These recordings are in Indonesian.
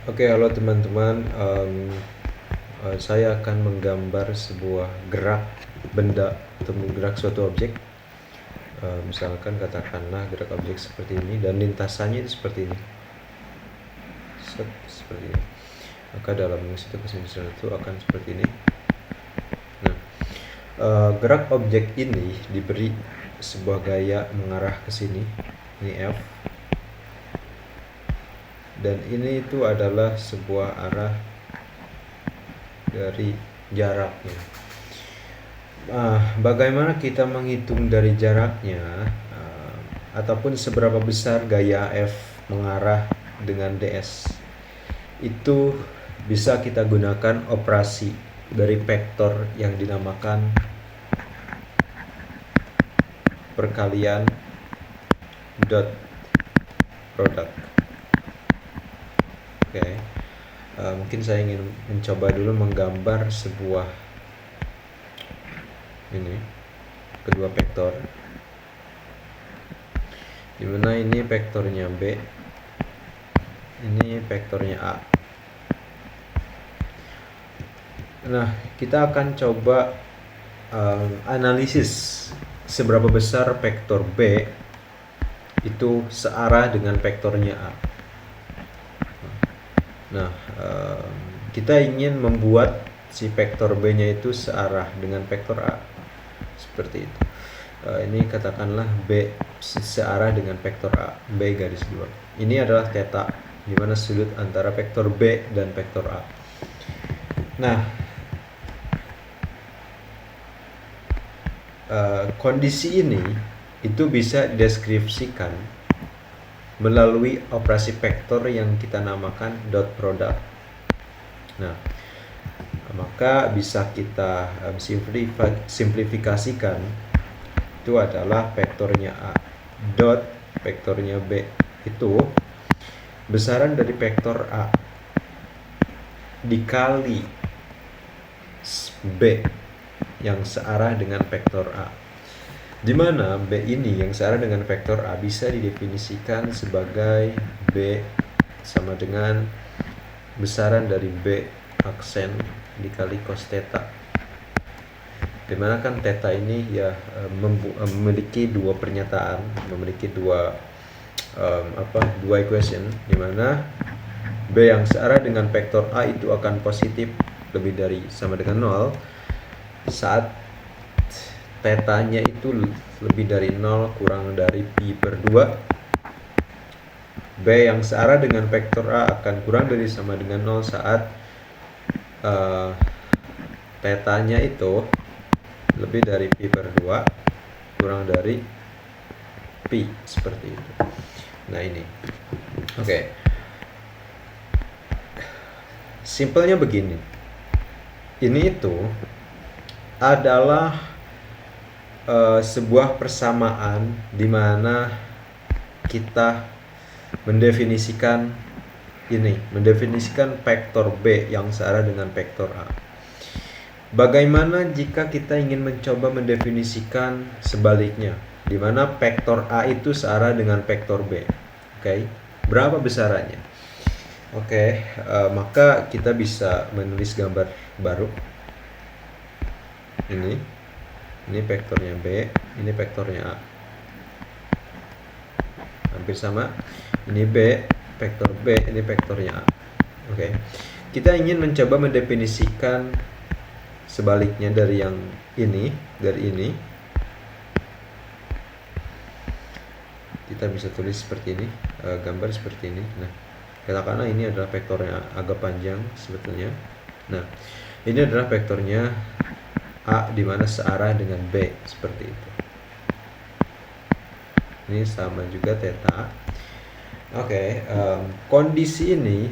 Oke, halo teman-teman. Saya akan menggambar sebuah gerak benda atau menggerak suatu objek. Misalkan katakanlah gerak objek seperti ini dan lintasannya itu seperti ini. Seperti ini. Maka dalam satu kesimpulan itu akan seperti ini. Nah, gerak objek ini diberi sebuah gaya mengarah ke sini. Ini F. Dan ini itu adalah sebuah arah dari jaraknya. Bagaimana kita menghitung dari jaraknya, ataupun seberapa besar gaya F mengarah dengan ds, itu bisa kita gunakan operasi dari vektor yang dinamakan perkalian dot product. Oke. Mungkin saya ingin mencoba dulu menggambar sebuah ini kedua vektor, dimana ini vektornya B, ini vektornya A. Nah, kita akan coba analisis seberapa besar vektor B itu searah dengan vektornya A. Nah, kita ingin membuat si vektor B-nya itu searah dengan vektor A, seperti itu. Ini katakanlah B searah dengan vektor A, B garis 2. Ini adalah theta, di mana sudut antara vektor B dan vektor A. Nah, kondisi ini itu bisa dideskripsikan melalui operasi vektor yang kita namakan dot product. Nah, maka bisa kita simplifikasikan, itu adalah vektornya A dot vektornya B itu besaran dari vektor A dikali B yang searah dengan vektor A, di mana B ini yang searah dengan vektor A bisa didefinisikan sebagai B sama dengan besaran dari B aksen dikali cos theta, dimana kan theta ini ya memiliki dua pernyataan, memiliki dua equation, dimana B yang searah dengan vektor A itu akan positif lebih dari sama dengan 0 saat theta-nya itu lebih dari 0 kurang dari pi per 2. B yang searah dengan vektor A akan kurang dari sama dengan 0 saat theta-nya itu lebih dari pi per 2 kurang dari pi, seperti itu. Nah, ini oke. Simpelnya begini. Ini itu adalah sebuah persamaan di mana kita mendefinisikan vektor B yang searah dengan vektor A. Bagaimana jika kita ingin mencoba mendefinisikan sebaliknya, di mana vektor A itu searah dengan vektor B? Oke, berapa besarannya? Oke, maka kita bisa menulis gambar baru. Ini vektornya B, ini vektornya A. Hampir sama. Ini B, vektor B, ini vektornya A. Oke. Kita ingin mencoba mendefinisikan sebaliknya dari yang ini, dari ini. Kita bisa tulis seperti ini, gambar seperti ini. Nah, katakanlah ini adalah vektornya agak panjang sebetulnya. Nah, ini adalah vektornya A di mana searah dengan B, seperti itu. Ini sama juga theta. Oke, kondisi ini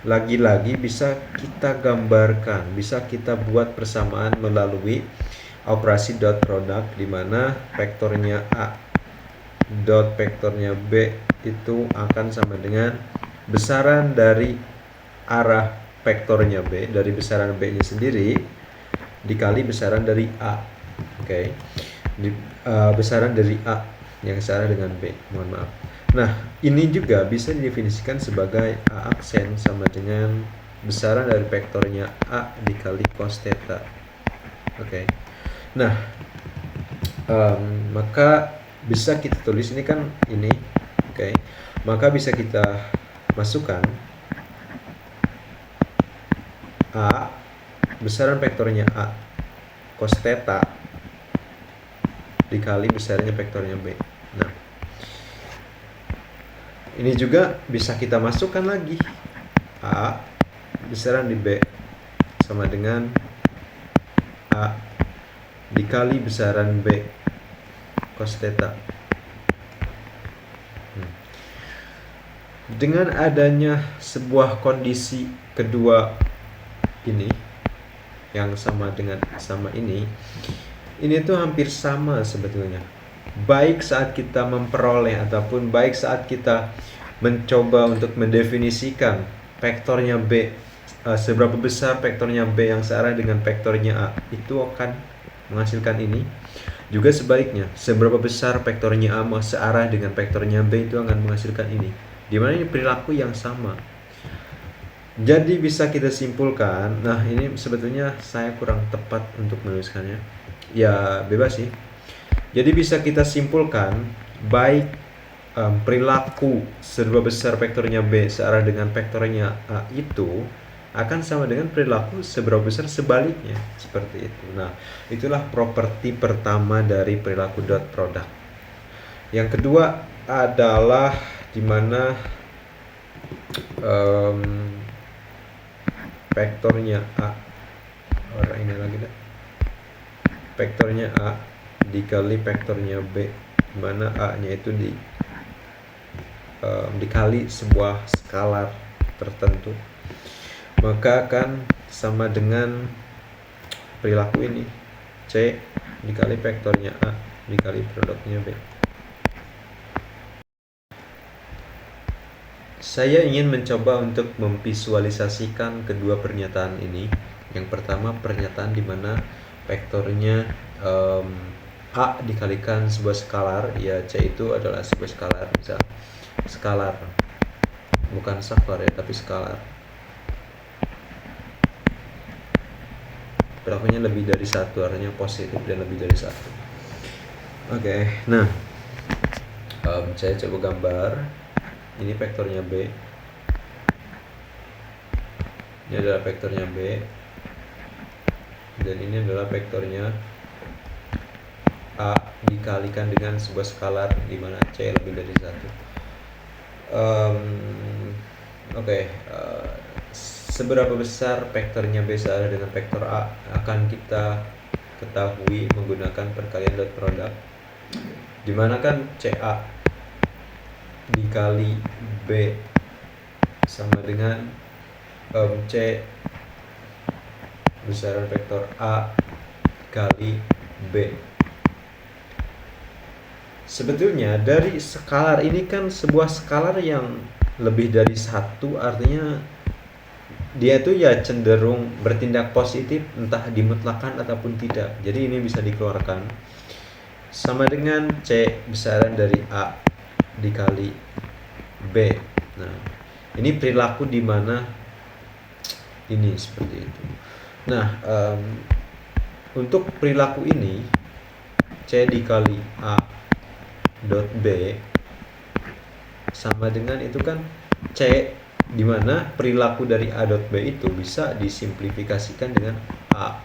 lagi-lagi bisa kita gambarkan, bisa kita buat persamaan melalui operasi dot product, di mana vektornya A dot vektornya B itu akan sama dengan besaran dari arah vektornya B, dari besaran B nya sendiri dikali besaran dari A. Oke. Besaran dari A yang searah dengan B, mohon maaf. Nah, ini juga bisa didefinisikan sebagai A aksen sama dengan besaran dari vektornya A dikali cos theta. Oke. Nah, maka bisa kita tulis ini kan ini. Oke. Maka bisa kita masukkan A besaran vektornya A cos theta dikali besarannya vektornya B. Nah, ini juga bisa kita masukkan lagi A besaran di B sama dengan A dikali besaran B cos theta. Dengan adanya sebuah kondisi kedua ini yang sama dengan sama ini tuh hampir sama sebetulnya. Baik saat kita memperoleh ataupun baik saat kita mencoba untuk mendefinisikan vektornya B, seberapa besar vektornya B yang searah dengan vektornya A itu akan menghasilkan ini. Juga sebaliknya, seberapa besar vektornya A searah dengan vektornya B itu akan menghasilkan ini. Dimana ini perilaku yang sama. Jadi bisa kita simpulkan, nah ini sebetulnya saya kurang tepat untuk menuliskannya. Ya bebas sih. Jadi bisa kita simpulkan baik perilaku seberapa besar vektornya B searah dengan vektornya A itu akan sama dengan perilaku seberapa besar sebaliknya, seperti itu. Nah, itulah properti pertama dari perilaku dot product. Yang kedua adalah dimana vektornya A, ini lagi deh, vektornya A dikali vektornya B, dimana A nya itu dikali sebuah skalar tertentu, maka akan sama dengan perilaku ini, C dikali vektornya A dikali produknya B. Saya ingin mencoba untuk memvisualisasikan kedua pernyataan ini. Yang pertama pernyataan di mana vektornya A dikalikan sebuah skalar, ya C itu adalah sebuah skalar, bisa skalar, bukan sabar ya, tapi skalar. Perilakunya lebih dari satu, artinya positif dan lebih dari satu. Oke, nah saya coba gambar. Ini vektornya B, ini adalah vektornya B, dan ini adalah vektornya A dikalikan dengan sebuah skalar di mana C lebih dari satu. Seberapa besar vektornya B searah dengan vektor A akan kita ketahui menggunakan perkalian dot product, dimana kan CA dikali B sama dengan C besaran vektor A kali B. Sebetulnya dari skalar ini kan sebuah skalar yang lebih dari satu, artinya dia tuh ya cenderung bertindak positif, entah dimutlakan ataupun tidak. Jadi ini bisa dikeluarkan sama dengan C besaran dari A dikali B. Nah, ini perilaku di mana ini seperti itu. Nah, untuk perilaku ini C dikali A dot B sama dengan itu kan C, di mana perilaku dari A dot B itu bisa disimplifikasikan dengan A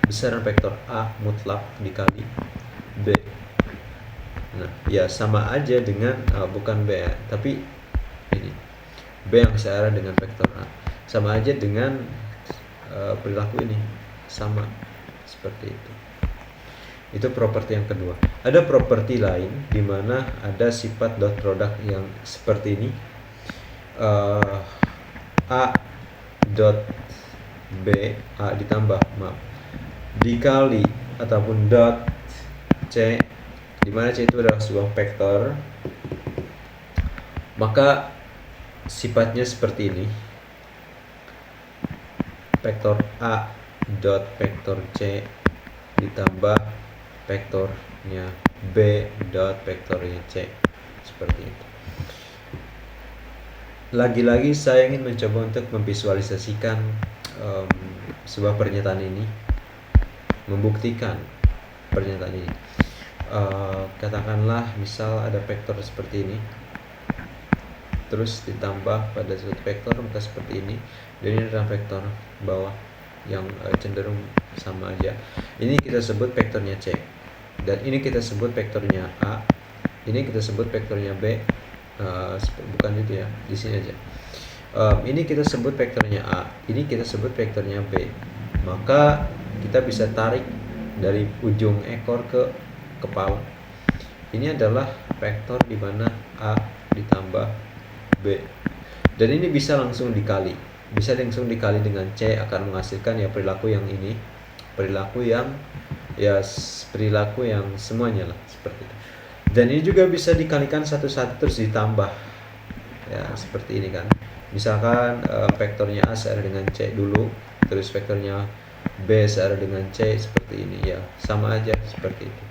besaran vektor A mutlak dikali B. Nah, ya sama aja dengan bukan B ya, tapi ini B yang searah dengan vektor A, sama aja dengan perilaku ini, sama seperti itu. Itu properti yang kedua. Ada properti lain di mana ada sifat dot product yang seperti ini, A dot B A ditambah dikali ataupun dot C, di mana C itu adalah sebuah vektor, maka sifatnya seperti ini, vektor A dot vektor C ditambah vektornya B dot vektornya C, seperti itu. Lagi-lagi saya ingin mencoba untuk memvisualisasikan sebuah pernyataan ini, membuktikan pernyataan ini. Katakanlah misal ada vektor seperti ini, terus ditambah pada suatu vektor maka seperti ini, dan ini adalah vektor bawah yang cenderung sama aja. Ini kita sebut vektornya C, dan ini kita sebut vektornya A, ini kita sebut vektornya B. Bukan itu ya, di sini aja. Ini kita sebut vektornya A, ini kita sebut vektornya B. Maka kita bisa tarik dari ujung ekor ke kepala. Ini adalah vektor di mana A ditambah B. Dan ini bisa langsung dikali. Bisa langsung dikali dengan C, akan menghasilkan ya perilaku yang ini. Perilaku yang semuanya lah, seperti itu. Dan ini juga bisa dikalikan satu-satu terus ditambah. Ya, seperti ini kan. Misalkan vektornya A seara dengan C dulu, terus vektornya B seara dengan C, seperti ini ya. Sama aja seperti itu.